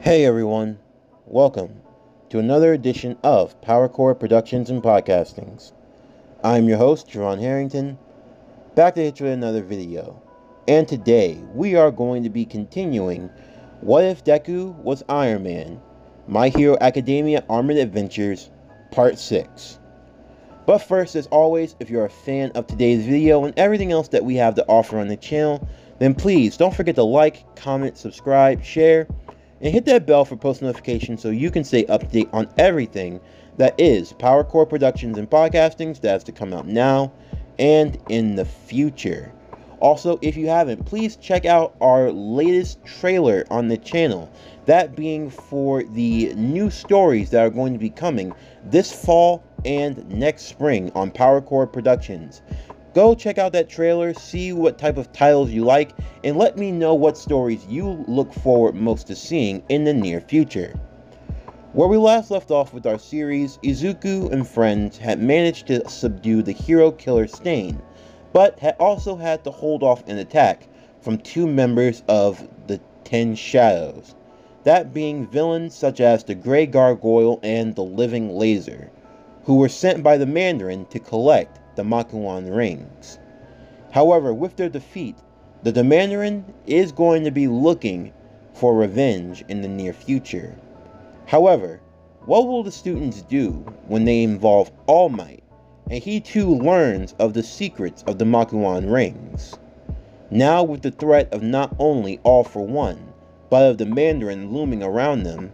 Hey everyone, welcome to another edition of PowerCore Productions and Podcastings. I'm your host, Jerron Harrington, back to hit you with another video. And today, we are going to be continuing What If Deku Was Iron Man? My Hero Academia Armored Adventures, Part 6. But first, as always, if you're a fan of today's video and everything else that we have to offer on the channel, then please don't forget to like, comment, subscribe, share, and hit that bell for post notifications so you can stay up to date on everything that is PowerCore Productions and Podcastings that has to come out now and in the future. Also, if you haven't, please check out our latest trailer on the channel, that being for the new stories that are going to be coming this fall and next spring on PowerCore Productions. Go check out that trailer, see what type of titles you like, and let me know what stories you look forward most to seeing in the near future. Where we last left off with our series, Izuku and friends had managed to subdue the hero killer Stain, but had also had to hold off an attack from two members of the Ten Shadows, that being villains such as the Grey Gargoyle and the Living Laser, who were sent by the Mandarin to collect the Makuan rings. However, with their defeat, the Mandarin is going to be looking for revenge in the near future. However, what will the students do when they involve All Might, and he too learns of the secrets of the Makuan rings? Now with the threat of not only All for One, but of the Mandarin looming around them,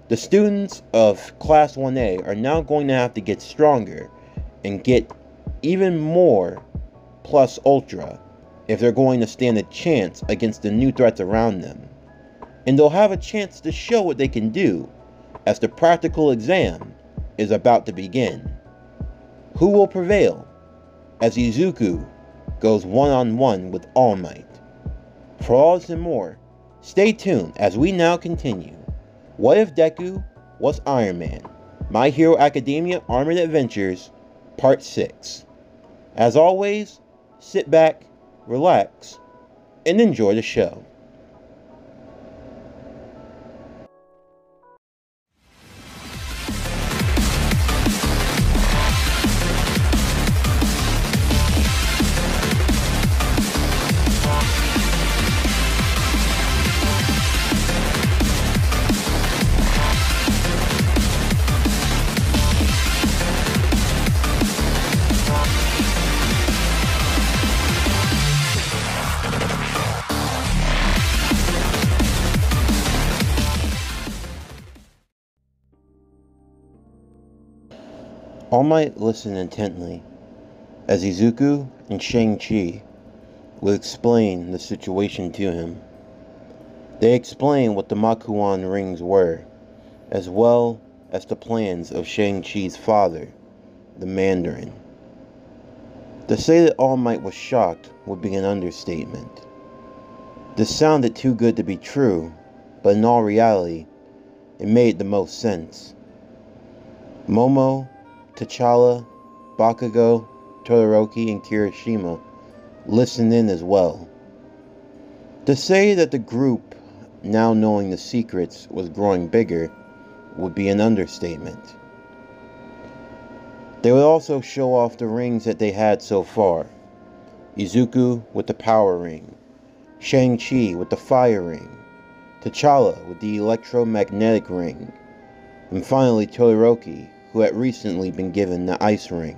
the students of Class 1A are now going to have to get stronger and get even more plus ultra if they're going to stand a chance against the new threats around them. And they'll have a chance to show what they can do as the practical exam is about to begin. Who will prevail as Izuku goes one-on-one with All Might? For all this and more, stay tuned as we now continue What If Deku Was Iron Man? My Hero Academia Armored Adventures, Part 6. As always, sit back, relax, and enjoy the show. All Might listened intently as Izuku and Shang-Chi would explain the situation to him. They explained what the Makuan rings were, as well as the plans of Shang-Chi's father, the Mandarin. To say that All Might was shocked would be an understatement. This sounded too good to be true, but in all reality, it made the most sense. Momo, T'Challa, Bakugo, Todoroki, and Kirishima listened in as well. To say that the group, now knowing the secrets, was growing bigger would be an understatement. They would also show off the rings that they had so far. Izuku with the power ring, Shang-Chi with the fire ring, T'Challa with the electromagnetic ring, and finally Todoroki, who had recently been given the ice ring.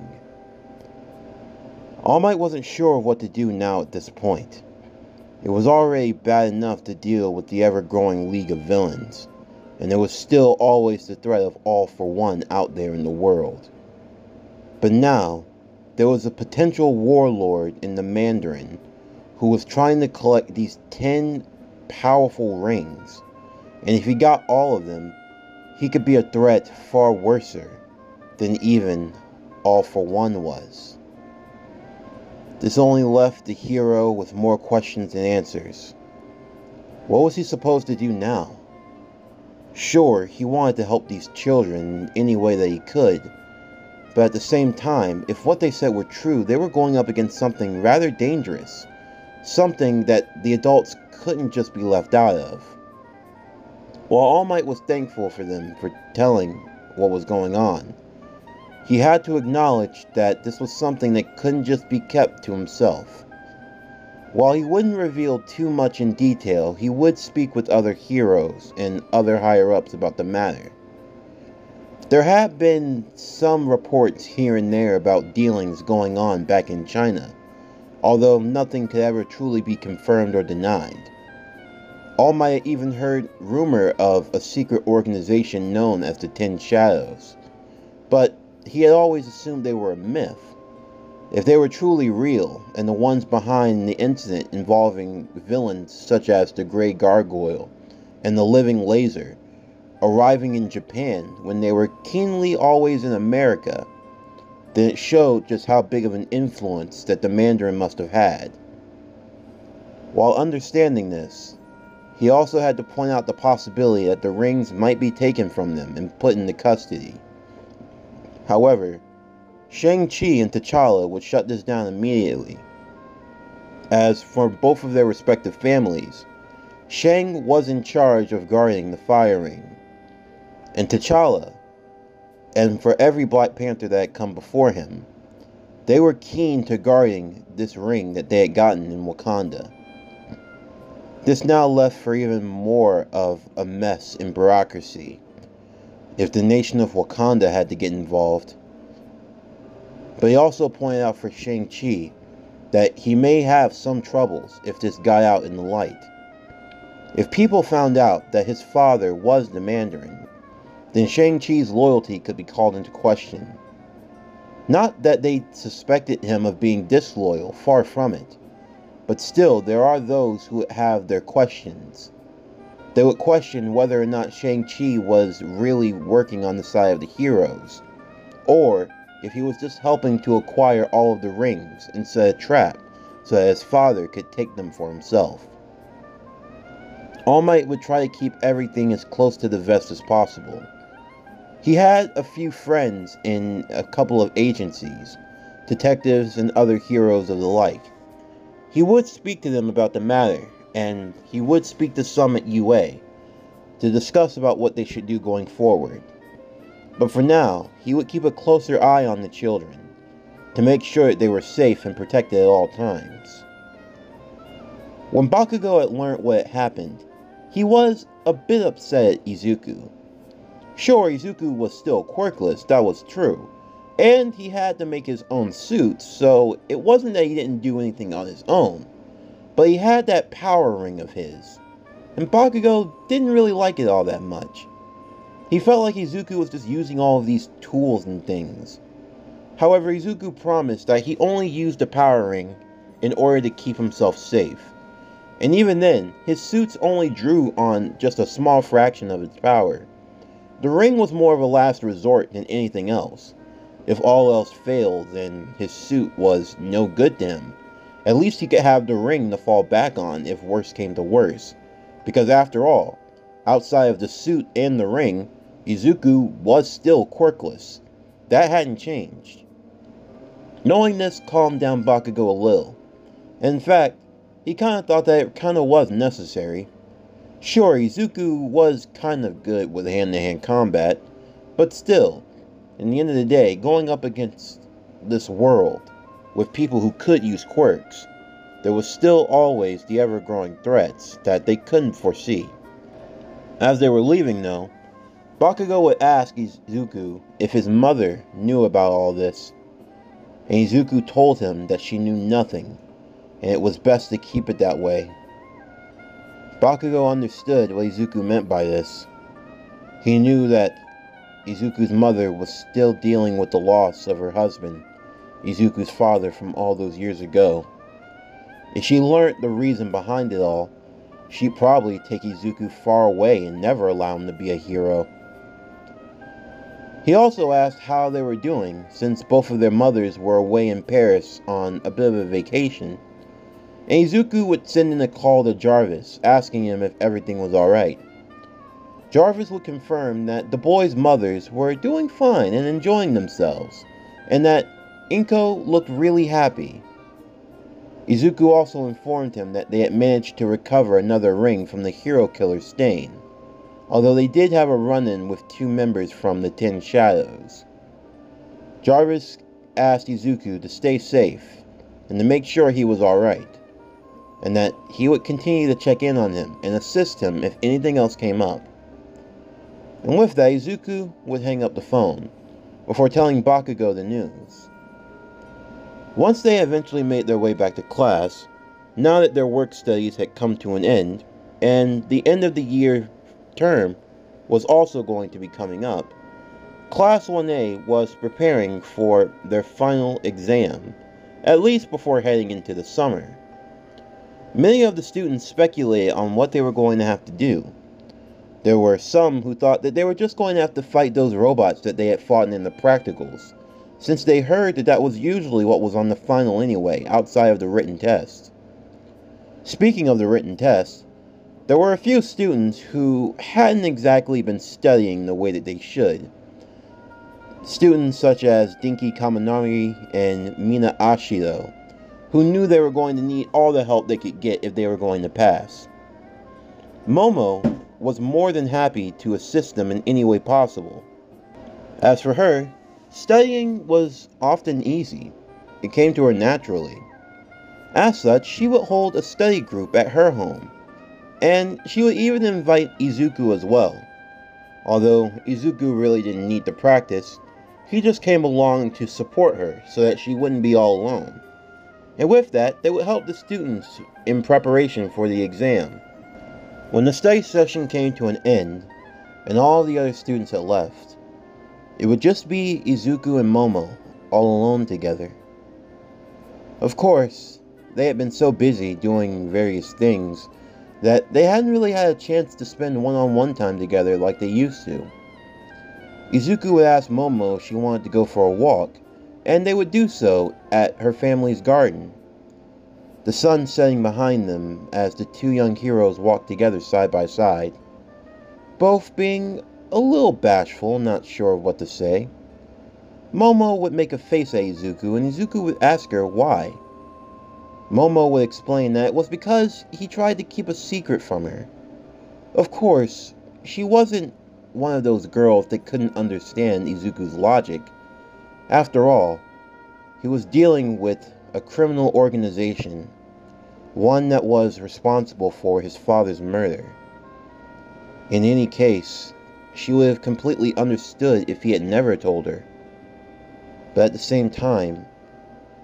All Might wasn't sure of what to do now at this point. It was already bad enough to deal with the ever-growing league of villains, and there was still always the threat of All for One out there in the world. But now, there was a potential warlord in the Mandarin who was trying to collect these 10 powerful rings, and if he got all of them, he could be a threat far worser than even All for One was. This only left the hero with more questions than answers. What was he supposed to do now? Sure, he wanted to help these children in any way that he could, but at the same time, if what they said were true, they were going up against something rather dangerous, something that the adults couldn't just be left out of. While All Might was thankful for them for telling what was going on, he had to acknowledge that this was something that couldn't just be kept to himself. While he wouldn't reveal too much in detail, he would speak with other heroes and other higher-ups about the matter. There had been some reports here and there about dealings going on back in China, although nothing could ever truly be confirmed or denied. All Might had even heard rumor of a secret organization known as the Ten Shadows, but he had always assumed they were a myth. If they were truly real, and the ones behind the incident involving villains such as the Grey Gargoyle and the Living Laser arriving in Japan when they were keenly always in America, then it showed just how big of an influence that the Mandarin must have had. While understanding this, he also had to point out the possibility that the rings might be taken from them and put into custody. However, Shang-Chi and T'Challa would shut this down immediately, as for both of their respective families, Shang was in charge of guarding the Fire Ring, and T'Challa, and for every Black Panther that had come before him, they were keen to guarding this ring that they had gotten in Wakanda. This now left for even more of a mess in bureaucracy if the nation of Wakanda had to get involved. But he also pointed out for Shang-Chi that he may have some troubles if this got out in the light. If people found out that his father was the Mandarin, then Shang-Chi's loyalty could be called into question. Not that they suspected him of being disloyal, far from it, but still there are those who would have their questions. They would question whether or not Shang-Chi was really working on the side of the heroes, or if he was just helping to acquire all of the rings and set a trap so that his father could take them for himself. All Might would try to keep everything as close to the vest as possible. He had a few friends in a couple of agencies, detectives and other heroes of the like. He would speak to them about the matter, and he would speak to some at UA to discuss about what they should do going forward. But for now, he would keep a closer eye on the children, to make sure that they were safe and protected at all times. When Bakugo had learned what had happened, he was a bit upset at Izuku. Sure, Izuku was still quirkless, that was true, and he had to make his own suits, so it wasn't that he didn't do anything on his own, but he had that power ring of his, and Bakugo didn't really like it all that much. He felt like Izuku was just using all of these tools and things. However, Izuku promised that he only used the power ring in order to keep himself safe, and even then, his suits only drew on just a small fraction of its power. The ring was more of a last resort than anything else. If all else failed, then his suit was no good to him. At least he could have the ring to fall back on if worse came to worse. Because after all, outside of the suit and the ring, Izuku was still quirkless. That hadn't changed. Knowing this calmed down Bakugo a little. In fact, he kinda thought that it kinda was necessary. Sure, Izuku was kind of good with hand-to-hand combat, but still, in the end of the day, going up against this world with people who could use quirks, there was still always the ever-growing threats that they couldn't foresee. As they were leaving, though, Bakugo would ask Izuku if his mother knew about all this, and Izuku told him that she knew nothing, and it was best to keep it that way. Bakugo understood what Izuku meant by this. He knew that Izuku's mother was still dealing with the loss of her husband, Izuku's father from all those years ago. If she learned the reason behind it all, she'd probably take Izuku far away and never allow him to be a hero. He also asked how they were doing, since both of their mothers were away in Paris on a bit of a vacation, and Izuku would send in a call to Jarvis, asking him if everything was alright. Jarvis would confirm that the boys' mothers were doing fine and enjoying themselves, and that Inko looked really happy. Izuku also informed him that they had managed to recover another ring from the hero killer's stain. although they did have a run-in with two members from the Ten Shadows. Jarvis asked Izuku to stay safe and to make sure he was alright, and that he would continue to check in on him and assist him if anything else came up. And with that, Izuku would hang up the phone, before telling Bakugo the news. Once they eventually made their way back to class, now that their work studies had come to an end, and the end of the year term was also going to be coming up, Class 1A was preparing for their final exam, at least before heading into the summer. Many of the students speculated on what they were going to have to do. There were some who thought that they were just going to have to fight those robots that they had fought in the practicals, since they heard that that was usually what was on the final anyway, outside of the written test. Speaking of the written test, there were a few students who hadn't exactly been studying the way that they should. Students such as Dinky Kaminari and Mina Ashido, who knew they were going to need all the help they could get if they were going to pass. Momo was more than happy to assist them in any way possible. As for her, studying was often easy. It came to her naturally. As such, she would hold a study group at her home, and she would even invite Izuku as well. Although Izuku really didn't need to practice, he just came along to support her so that she wouldn't be all alone. And with that, they would help the students in preparation for the exam. When the study session came to an end, and all the other students had left, it would just be Izuku and Momo all alone together. Of course, they had been so busy doing various things that they hadn't really had a chance to spend one-on-one time together like they used to. Izuku would ask Momo if she wanted to go for a walk, and they would do so at her family's garden, the sun setting behind them as the two young heroes walked together side by side, both being a little bashful, not sure of what to say. Momo would make a face at Izuku, and Izuku would ask her why. Momo would explain that it was because he tried to keep a secret from her. Of course, she wasn't one of those girls that couldn't understand Izuku's logic. After all, he was dealing with a criminal organization, one that was responsible for his father's murder. In any case, she would have completely understood if he had never told her. But at the same time,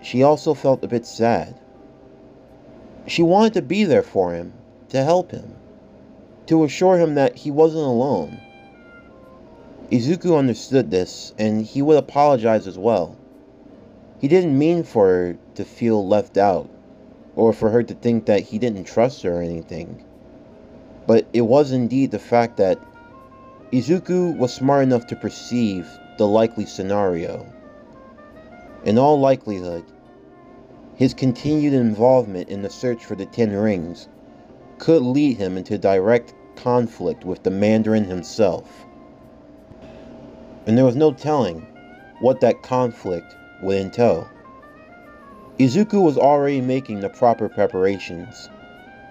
she also felt a bit sad. She wanted to be there for him, to help him, to assure him that he wasn't alone. Izuku understood this, and he would apologize as well. He didn't mean for her to feel left out, or for her to think that he didn't trust her or anything. But it was indeed the fact that Izuku was smart enough to perceive the likely scenario. In all likelihood, his continued involvement in the search for the Ten Rings could lead him into direct conflict with the Mandarin himself. And there was no telling what that conflict would entail. Izuku was already making the proper preparations,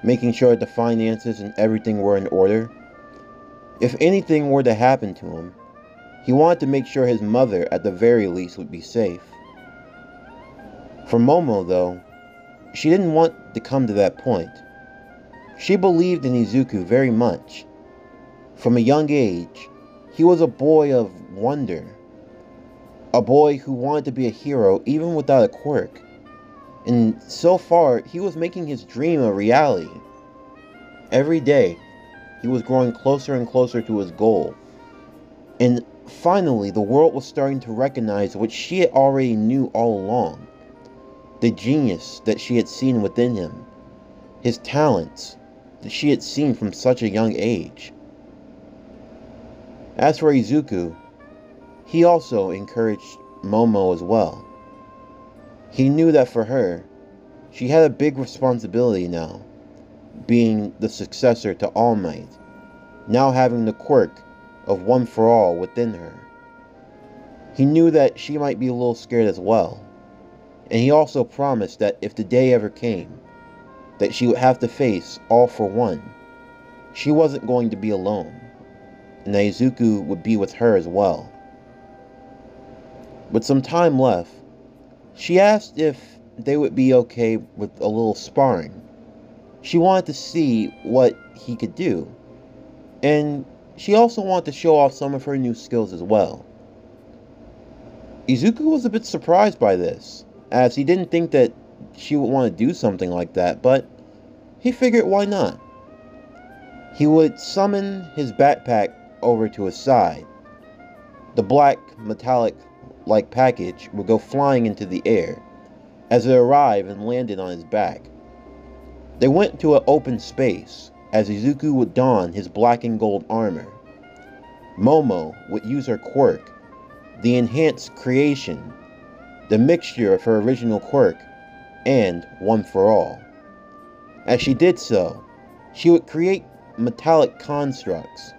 making sure that the finances and everything were in order. If anything were to happen to him, he wanted to make sure his mother, at the very least, would be safe. For Momo, though, she didn't want to come to that point. She believed in Izuku very much. From a young age, he was a boy of wonder, a boy who wanted to be a hero even without a quirk. And so far, he was making his dream a reality. Every day, he was growing closer and closer to his goal. And finally, the world was starting to recognize what she had already knew all along. The genius that she had seen within him. His talents that she had seen from such a young age. As for Izuku, he also encouraged Momo as well. He knew that for her, she had a big responsibility now, being the successor to All Might, now having the quirk of One for All within her. He knew that she might be a little scared as well, and he also promised that if the day ever came, that she would have to face All for One, she wasn't going to be alone. and that Izuku would be with her as well. With some time left, she asked if they would be okay with a little sparring. She wanted to see what he could do, and she also wanted to show off some of her new skills as well. Izuku was a bit surprised by this, as he didn't think that she would want to do something like that, but he figured why not. He would summon his backpack over to his side. The black, metallic-like package would go flying into the air as it arrived and landed on his back. They went to an open space as Izuku would don his black and gold armor. Momo would use her quirk, the enhanced creation, the mixture of her original quirk, and One for All. As she did so, she would create metallic constructs,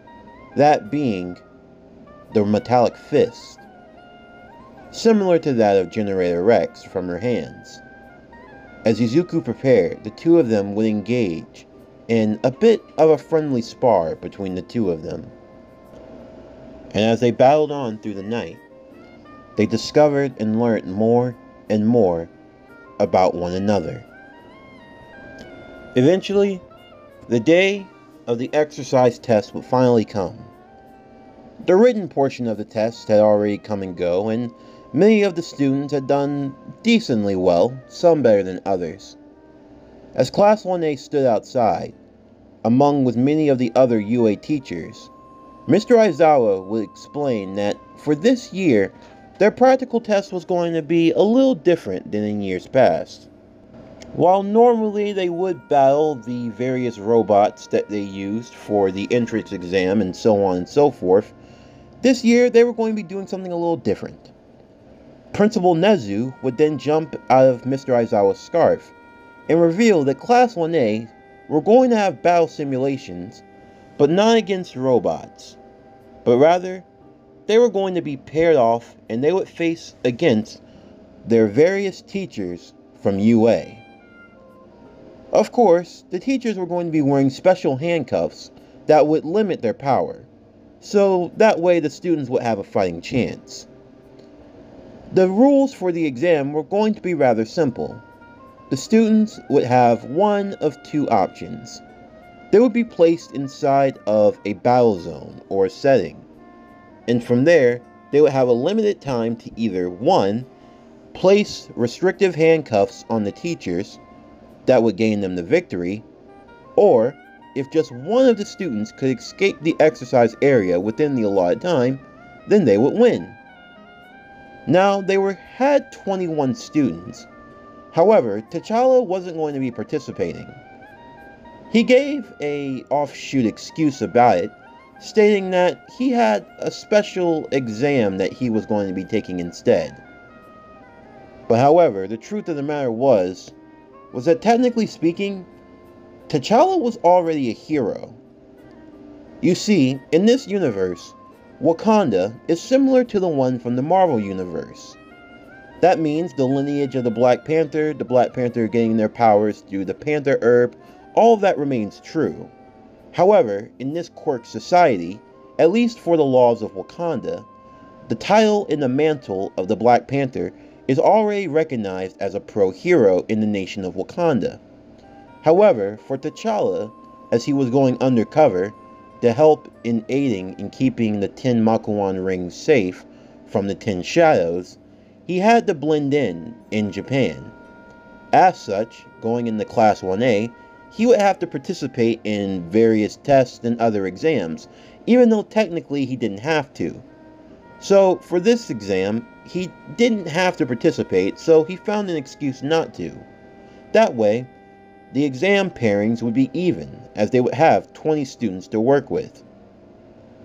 that being the metallic fist, similar to that of Generator Rex from her hands. As Izuku prepared, the two of them would engage in a bit of a friendly spar between the two of them. And as they battled on through the night, they discovered and learned more and more about one another. Eventually, the day of the exercise test would finally come. The written portion of the test had already come and go, and many of the students had done decently well, some better than others. As Class 1A stood outside, among with many of the other UA teachers, Mr. Aizawa would explain that for this year, their practical test was going to be a little different than in years past. While normally they would battle the various robots that they used for the entrance exam and so on and so forth, this year they were going to be doing something a little different. Principal Nezu would then jump out of Mr. Aizawa's scarf and reveal that Class 1A were going to have battle simulations, but not against robots, but rather they were going to be paired off and they would face against their various teachers from UA. Of course, the teachers were going to be wearing special handcuffs that would limit their power, so that way the students would have a fighting chance. The rules for the exam were going to be rather simple. The students would have one of two options. They would be placed inside of a battle zone or setting, and from there they would have a limited time to either 1. Place restrictive handcuffs on the teachers that would gain them the victory, or if just one of the students could escape the exercise area within the allotted time, then they would win. Now, they had 21 students. However, T'Challa wasn't going to be participating. He gave a offshoot excuse about it, stating that he had a special exam that he was going to be taking instead. But however, the truth of the matter was that technically speaking, T'Challa was already a hero. You see, in this universe, Wakanda is similar to the one from the Marvel Universe. That means the lineage of the Black Panther getting their powers through the Panther Herb, all of that remains true. However, in this quirk society, at least for the laws of Wakanda, the title and the mantle of the Black Panther is already recognized as a pro-hero in the nation of Wakanda. However, for T'Challa, as he was going undercover to help in aiding in keeping the 10 Makuan rings safe from the 10 Shadows, he had to blend in Japan. As such, going into Class 1A, he would have to participate in various tests and other exams, even though technically he didn't have to. So, for this exam, he didn't have to participate, so he found an excuse not to. That way, the exam pairings would be even, as they would have 20 students to work with.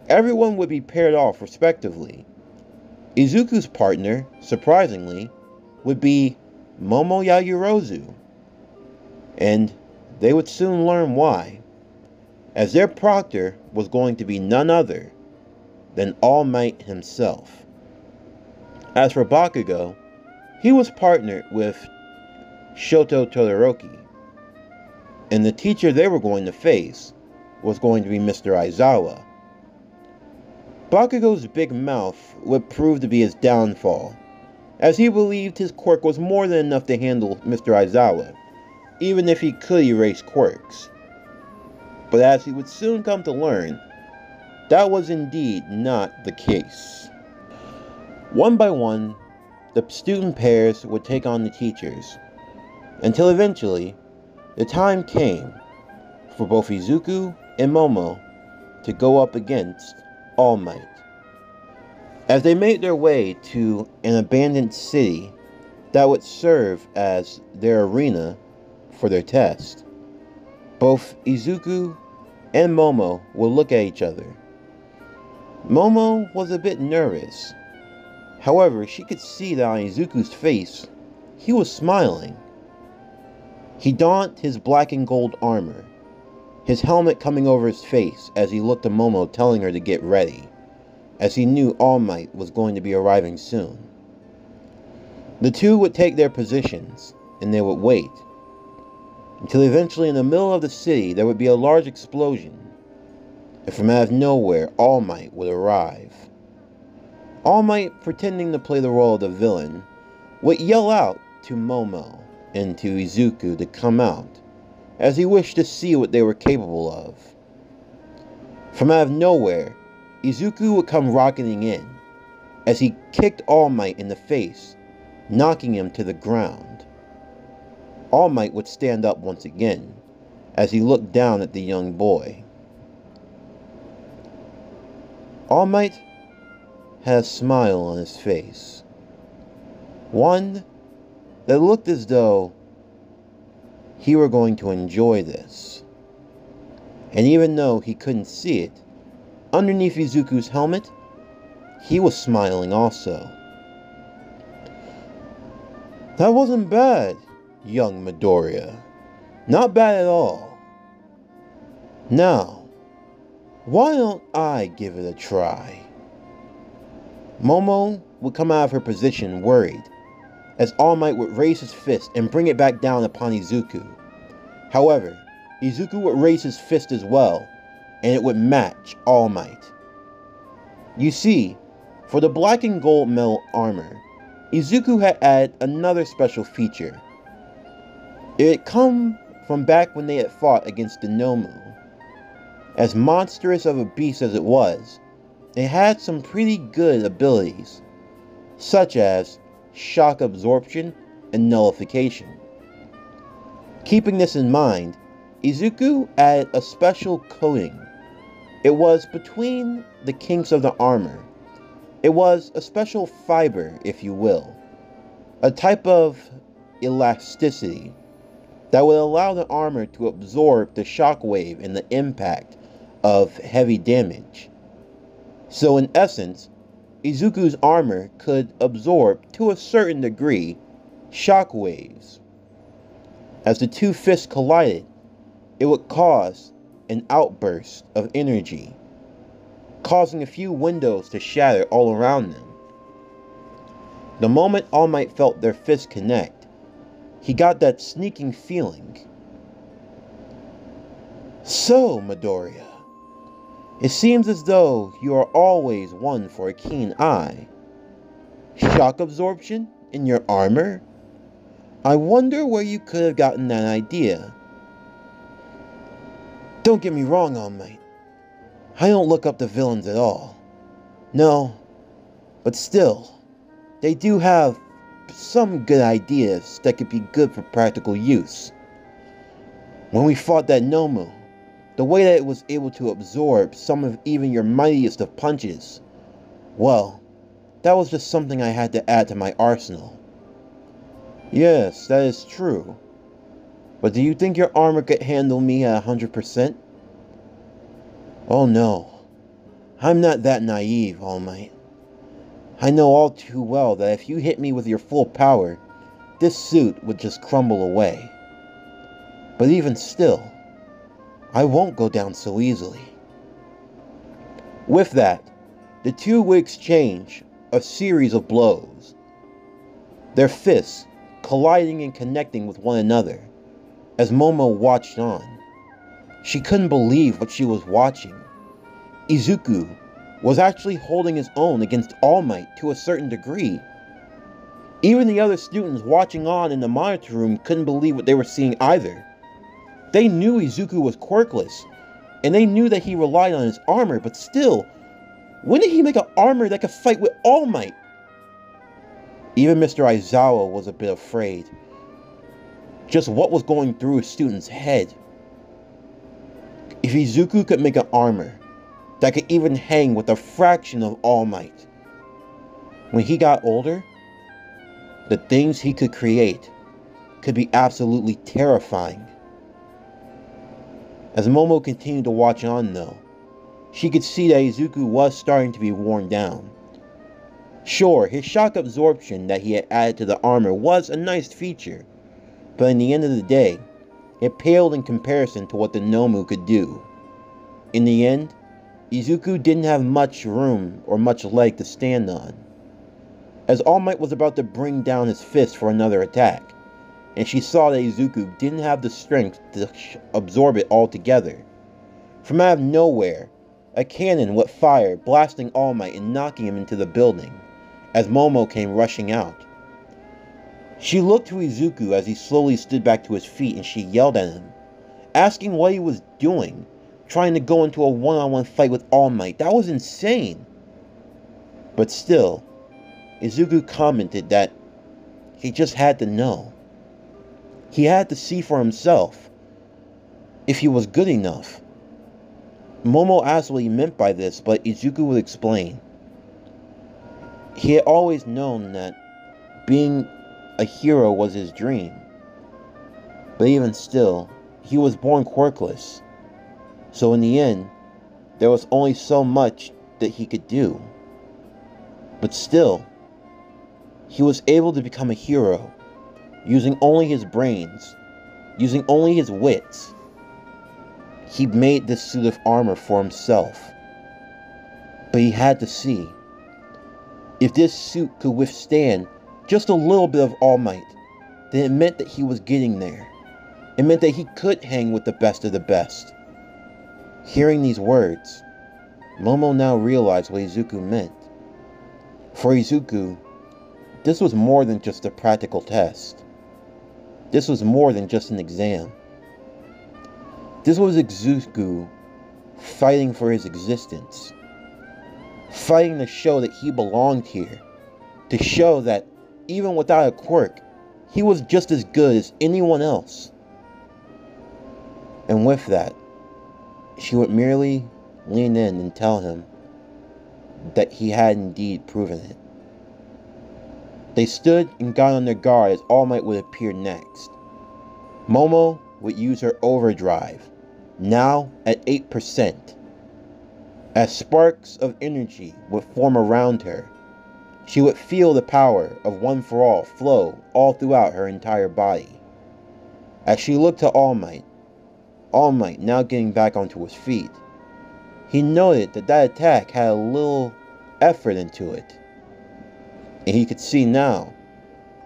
Everyone would be paired off respectively. Izuku's partner, surprisingly, would be Momo Yaoyorozu, and they would soon learn why, as their proctor was going to be none other than All Might himself. As for Bakugo, he was partnered with Shoto Todoroki, and the teacher they were going to face was going to be Mr. Aizawa. Bakugo's big mouth would prove to be his downfall, as he believed his quirk was more than enough to handle Mr. Aizawa, even if he could erase quirks. But as he would soon come to learn, that was indeed not the case. One by one, the student pairs would take on the teachers, until eventually, the time came for both Izuku and Momo to go up against All Might. As they made their way to an abandoned city that would serve as their arena for their test, both Izuku and Momo would look at each other. Momo was a bit nervous. However, she could see that on Izuku's face, he was smiling. He donned his black and gold armor, his helmet coming over his face as he looked at Momo telling her to get ready, as he knew All Might was going to be arriving soon. The two would take their positions, and they would wait, until eventually in the middle of the city there would be a large explosion, and from out of nowhere All Might would arrive. All Might, pretending to play the role of the villain, would yell out to Momo and to Izuku to come out, as he wished to see what they were capable of. From out of nowhere, Izuku would come rocketing in, as he kicked All Might in the face, knocking him to the ground. All Might would stand up once again, as he looked down at the young boy. All Might had a smile on his face, one that looked as though he were going to enjoy this. And even though he couldn't see it, underneath Izuku's helmet, he was smiling also. That wasn't bad, young Midoriya. Not bad at all. Now, why don't I give it a try? Momo would come out of her position worried, as All Might would raise his fist and bring it back down upon Izuku. However, Izuku would raise his fist as well, and it would match All Might. You see, for the black and gold metal armor, Izuku had added another special feature. It had come from back when they had fought against the Nomu. As monstrous of a beast as it was, it had some pretty good abilities, such as shock absorption and nullification. Keeping this in mind, Izuku added a special coating. It was between the kinks of the armor. It was a special fiber, if you will, a type of elasticity that would allow the armor to absorb the shockwave and the impact of heavy damage. So in essence, Izuku's armor could absorb, to a certain degree, shockwaves. As the two fists collided, it would cause an outburst of energy, causing a few windows to shatter all around them. The moment All Might felt their fists connect, he got that sneaking feeling. So, Midoriya, it seems as though you are always one for a keen eye. Shock absorption in your armor? I wonder where you could have gotten that idea. Don't get me wrong, All Might. I don't look up to villains at all. No, but still, they do have some good ideas that could be good for practical use. When we fought that Nomu, the way that it was able to absorb some of even your mightiest of punches, well, that was just something I had to add to my arsenal. Yes, that is true. But do you think your armor could handle me at 100%? Oh no, I'm not that naive, All Might. I know all too well that if you hit me with your full power, this suit would just crumble away. But even still, I won't go down so easily. With that, the two would exchange a series of blows, their fists colliding and connecting with one another, as Momo watched on. She couldn't believe what she was watching. Izuku was actually holding his own against All Might to a certain degree. Even the other students watching on in the monitor room couldn't believe what they were seeing either. They knew Izuku was quirkless, and they knew that he relied on his armor, but still, when did he make an armor that could fight with All Might? Even Mr. Aizawa was a bit afraid. Just what was going through a student's head? If Izuku could make an armor that could even hang with a fraction of All Might, when he got older, the things he could create could be absolutely terrifying. As Momo continued to watch on though, she could see that Izuku was starting to be worn down. Sure, his shock absorption that he had added to the armor was a nice feature, but in the end of the day, it paled in comparison to what the Nomu could do. In the end, Izuku didn't have much room or much leg to stand on. As All Might was about to bring down his fist for another attack, and she saw that Izuku didn't have the strength to absorb it altogether. From out of nowhere, a cannon went fire, blasting All Might and knocking him into the building, as Momo came rushing out. She looked to Izuku as he slowly stood back to his feet, and she yelled at him, asking what he was doing, trying to go into a one-on-one fight with All Might. That was insane. But still, Izuku commented that he just had to know. He had to see for himself if he was good enough. Momo asked what he meant by this, but Izuku would explain. He had always known that being a hero was his dream. But even still, he was born quirkless. So in the end, there was only so much that he could do. But still, he was able to become a hero, using only his brains, using only his wits. He made this suit of armor for himself. But he had to see. If this suit could withstand just a little bit of All Might, then it meant that he was getting there. It meant that he could hang with the best of the best. Hearing these words, Momo now realized what Izuku meant. For Izuku, this was more than just a practical test. This was more than just an exam. This was Izuku fighting for his existence. Fighting to show that he belonged here. To show that even without a quirk, he was just as good as anyone else. And with that, she would merely lean in and tell him that he had indeed proven it. They stood and got on their guard as All Might would appear next. Momo would use her overdrive, now at 8%. As sparks of energy would form around her, she would feel the power of One for All flow all throughout her entire body. As she looked to All Might now getting back onto his feet, he noted that that attack had a little effort into it. And he could see now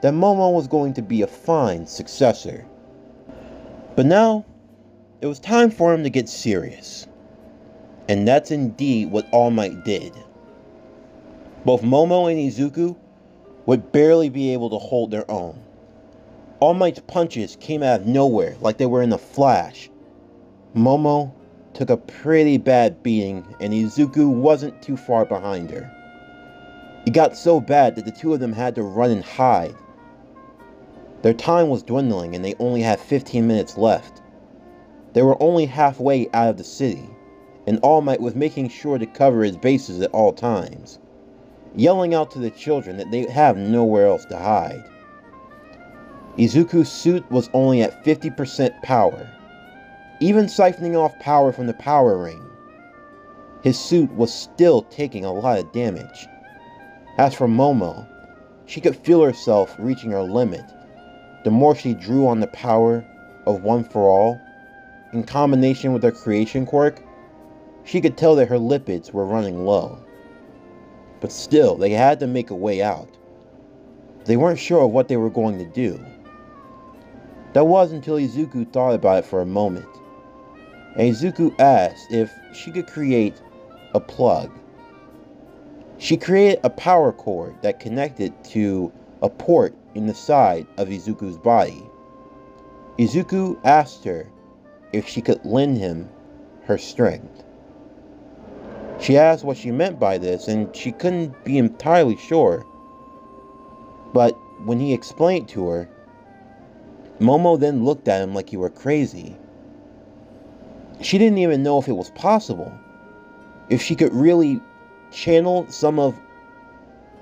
that Momo was going to be a fine successor. But now, it was time for him to get serious. And that's indeed what All Might did. Both Momo and Izuku would barely be able to hold their own. All Might's punches came out of nowhere like they were in a flash. Momo took a pretty bad beating, and Izuku wasn't too far behind her. It got so bad that the two of them had to run and hide. Their time was dwindling and they only had 15 minutes left. They were only halfway out of the city, and All Might was making sure to cover his bases at all times, yelling out to the children that they have nowhere else to hide. Izuku's suit was only at 50% power, even siphoning off power from the power ring. His suit was still taking a lot of damage. As for Momo, she could feel herself reaching her limit. The more she drew on the power of One for All, in combination with her creation quirk, she could tell that her lipids were running low. But still, they had to make a way out. They weren't sure of what they were going to do. That was until Izuku thought about it for a moment. And Izuku asked if she could create a plug. She created a power cord that connected to a port in the side of Izuku's body. Izuku asked her if she could lend him her strength. She asked what she meant by this, and she couldn't be entirely sure. But when he explained to her, Momo then looked at him like he were crazy. She didn't even know if it was possible, if she could really channel some of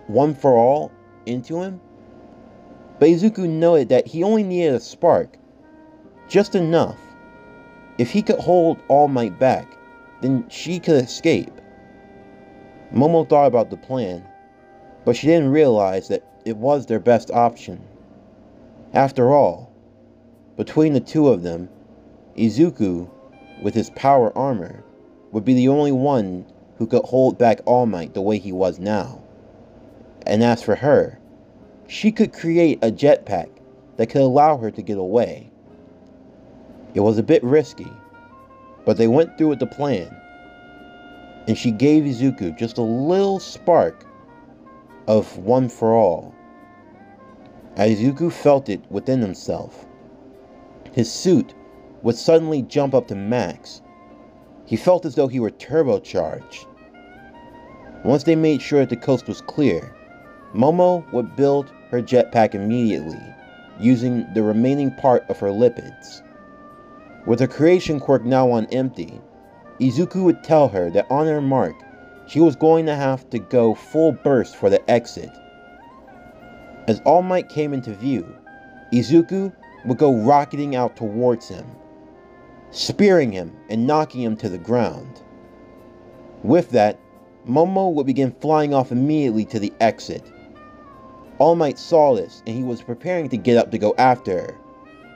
One for All into him. But Izuku noted that he only needed a spark, just enough. If he could hold All Might back, then she could escape. Momo thought about the plan, but she didn't realize that it was their best option. After all, between the two of them, Izuku, with his power armor, would be the only one who could hold back All Might the way he was now. And as for her, she could create a jetpack that could allow her to get away. It was a bit risky, but they went through with the plan, and she gave Izuku just a little spark of One for All. As Izuku felt it within himself, his suit would suddenly jump up to max. He felt as though he were turbocharged. Once they made sure that the coast was clear, Momo would build her jetpack immediately, using the remaining part of her lipids. With her creation quirk now on empty, Izuku would tell her that on her mark, she was going to have to go full burst for the exit. As All Might came into view, Izuku would go rocketing out towards him, spearing him and knocking him to the ground. With that, Momo would begin flying off immediately to the exit. All Might saw this, and he was preparing to get up to go after her.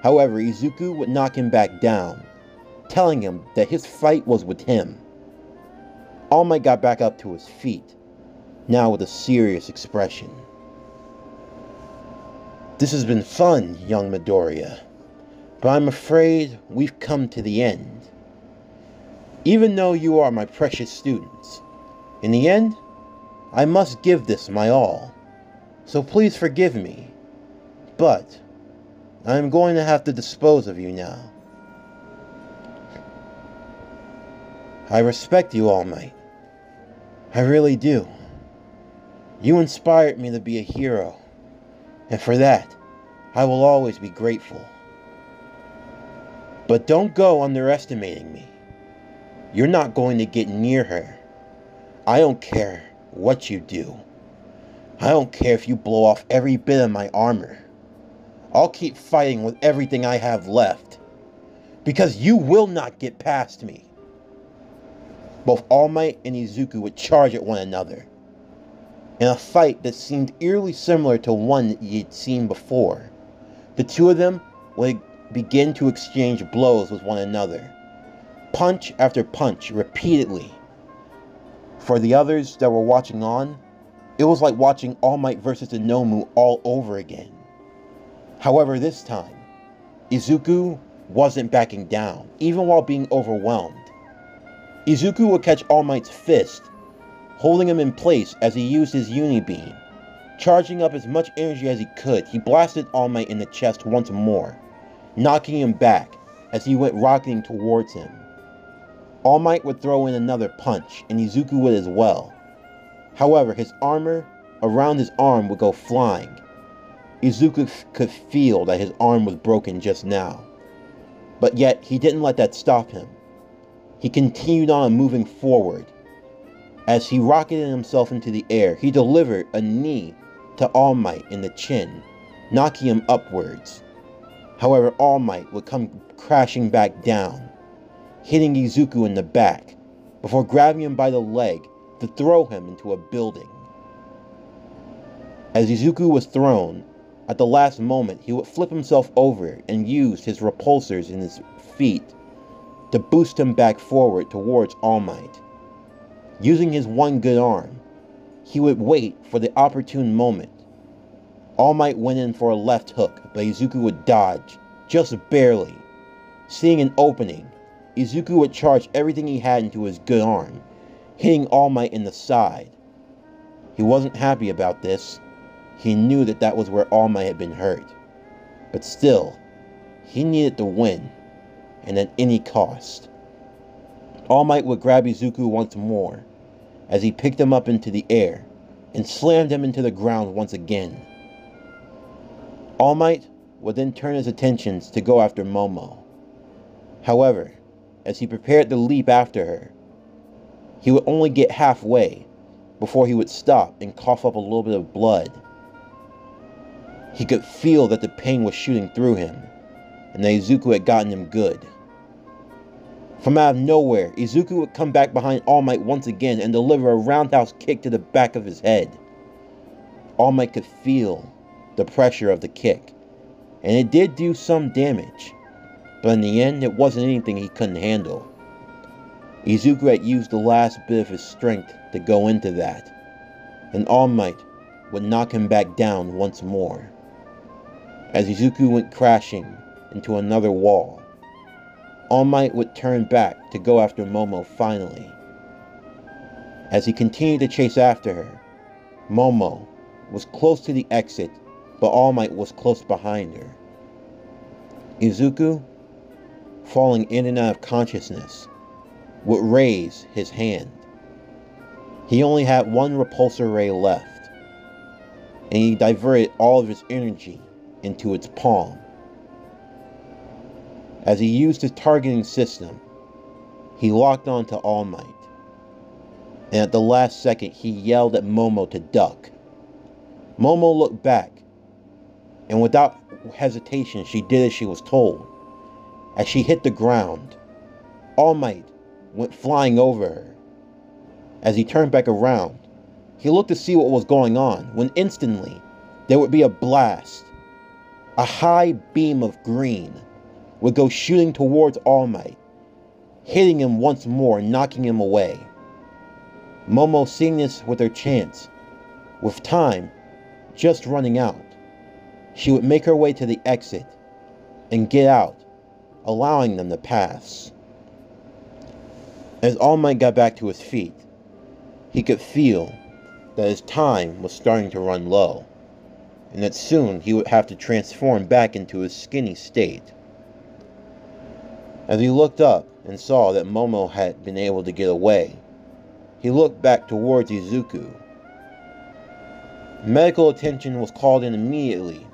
However, Izuku would knock him back down, telling him that his fight was with him. All Might got back up to his feet, now with a serious expression. This has been fun, young Midoriya, but I'm afraid we've come to the end. Even though you are my precious students, in the end, I must give this my all. So please forgive me, but I am going to have to dispose of you now. I respect you, All Might. I really do. You inspired me to be a hero, and for that, I will always be grateful. But don't go underestimating me. You're not going to get near her. I don't care what you do. I don't care if you blow off every bit of my armor. I'll keep fighting with everything I have left, because you will not get past me. Both All Might and Izuku would charge at one another, in a fight that seemed eerily similar to one that he had seen before. The two of them would begin to exchange blows with one another, punch after punch repeatedly. For the others that were watching on, it was like watching All Might versus the Nomu all over again. However, this time, Izuku wasn't backing down, even while being overwhelmed. Izuku would catch All Might's fist, holding him in place as he used his Uni-Beam. Charging up as much energy as he could, he blasted All Might in the chest once more, knocking him back as he went rocketing towards him. All Might would throw in another punch, and Izuku would as well. However, his armor around his arm would go flying. Izuku could feel that his arm was broken just now. But yet, he didn't let that stop him. He continued on moving forward. As he rocketed himself into the air, he delivered a knee to All Might in the chin, knocking him upwards. However, All Might would come crashing back down, hitting Izuku in the back, before grabbing him by the leg to throw him into a building. As Izuku was thrown, at the last moment he would flip himself over and use his repulsors in his feet to boost him back forward towards All Might. Using his one good arm, he would wait for the opportune moment. All Might went in for a left hook, but Izuku would dodge, just barely. Seeing an opening, Izuku would charge everything he had into his good arm, hitting All Might in the side. He wasn't happy about this. He knew that that was where All Might had been hurt. But still, he needed to win, and at any cost. All Might would grab Izuku once more, as he picked him up into the air, and slammed him into the ground once again. All Might would then turn his attentions to go after Momo. However, as he prepared to leap after her, he would only get halfway before he would stop and cough up a little bit of blood. He could feel that the pain was shooting through him, and that Izuku had gotten him good. From out of nowhere, Izuku would come back behind All Might once again and deliver a roundhouse kick to the back of his head. All Might could feel the pressure of the kick, and it did do some damage, but in the end it wasn't anything he couldn't handle. Izuku had used the last bit of his strength to go into that, and All Might would knock him back down once more. As Izuku went crashing into another wall, All Might would turn back to go after Momo finally. As he continued to chase after her, Momo was close to the exit, but All Might was close behind her. Izuku, falling in and out of consciousness, would raise his hand. He only had one repulsor ray left, and he diverted all of his energy into its palm. As he used his targeting system, he locked onto All Might, and at the last second he yelled at Momo to duck. Momo looked back, and without hesitation she did as she was told. As she hit the ground, All Might went flying over her. As he turned back around, he looked to see what was going on, when instantly there would be a blast. A high beam of green would go shooting towards All Might, hitting him once more, knocking him away. Momo, seeing this with her chance, with time just running out, she would make her way to the exit and get out, allowing them to pass. As All Might got back to his feet, he could feel that his time was starting to run low, and that soon he would have to transform back into his skinny state. As he looked up and saw that Momo had been able to get away, he looked back towards Izuku. Medical attention was called in immediately,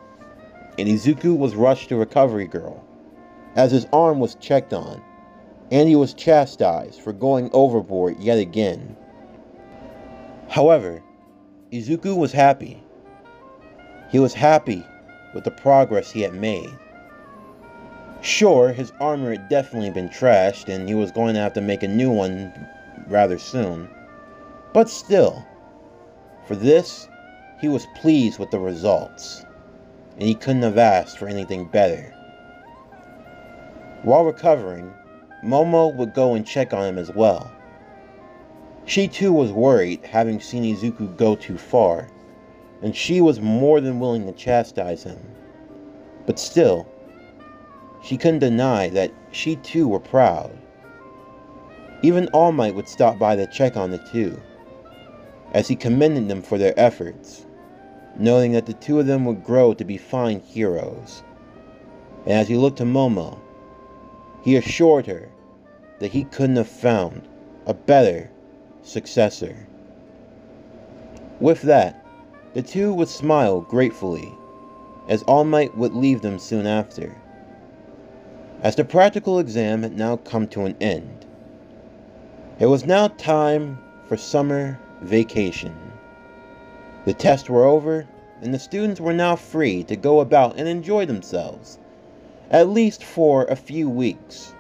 and Izuku was rushed to Recovery Girl, as his arm was checked on, and he was chastised for going overboard yet again. However, Izuku was happy. He was happy with the progress he had made. Sure, his armor had definitely been trashed, and he was going to have to make a new one rather soon. But still, for this, he was pleased with the results, and he couldn't have asked for anything better. While recovering, Momo would go and check on him as well. She too was worried, having seen Izuku go too far, and she was more than willing to chastise him. But still, she couldn't deny that she too were proud. Even All Might would stop by to check on the two, as he commended them for their efforts, knowing that the two of them would grow to be fine heroes. And as he looked to Momo, he assured her that he couldn't have found a better successor. With that, the two would smile gratefully, as All Might would leave them soon after. As the practical exam had now come to an end, it was now time for summer vacation. The tests were over, and the students were now free to go about and enjoy themselves, at least for a few weeks,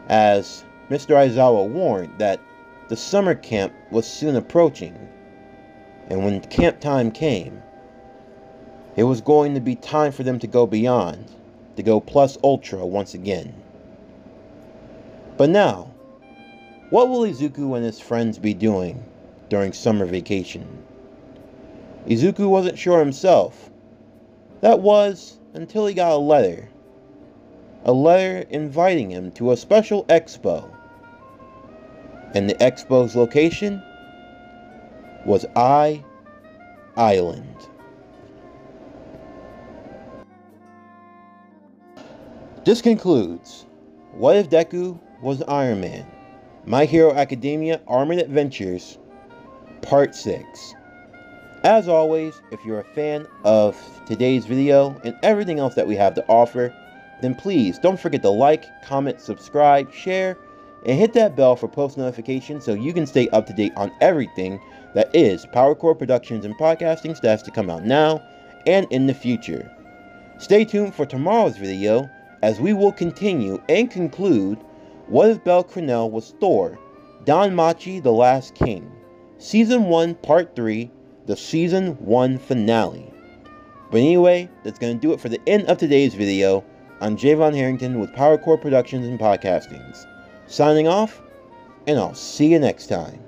as Mr. Aizawa warned that the summer camp was soon approaching, and when camp time came, it was going to be time for them to go beyond, to go plus ultra once again. But now, what will Izuku and his friends be doing during summer vacation? Izuku wasn't sure himself. That was until he got a letter. A letter inviting him to a special expo. And the expo's location was I island. This concludes What If Deku Was Iron Man? My Hero Academia Armored Adventures Part 6. As always, if you're a fan of today's video and everything else that we have to offer, then please don't forget to like, comment, subscribe, share, and hit that bell for post notifications so you can stay up to date on everything that is PowerCore Productions and Podcasting Stats to come out now and in the future. Stay tuned for tomorrow's video as we will continue and conclude What If Bel Crenel Was Thor, Danmachi the Last King, Season 1 Part 3, the Season 1 finale. But anyway, that's going to do it for the end of today's video. I'm Javon Harrington with PowerCore Productions and Podcastings. Signing off, and I'll see you next time.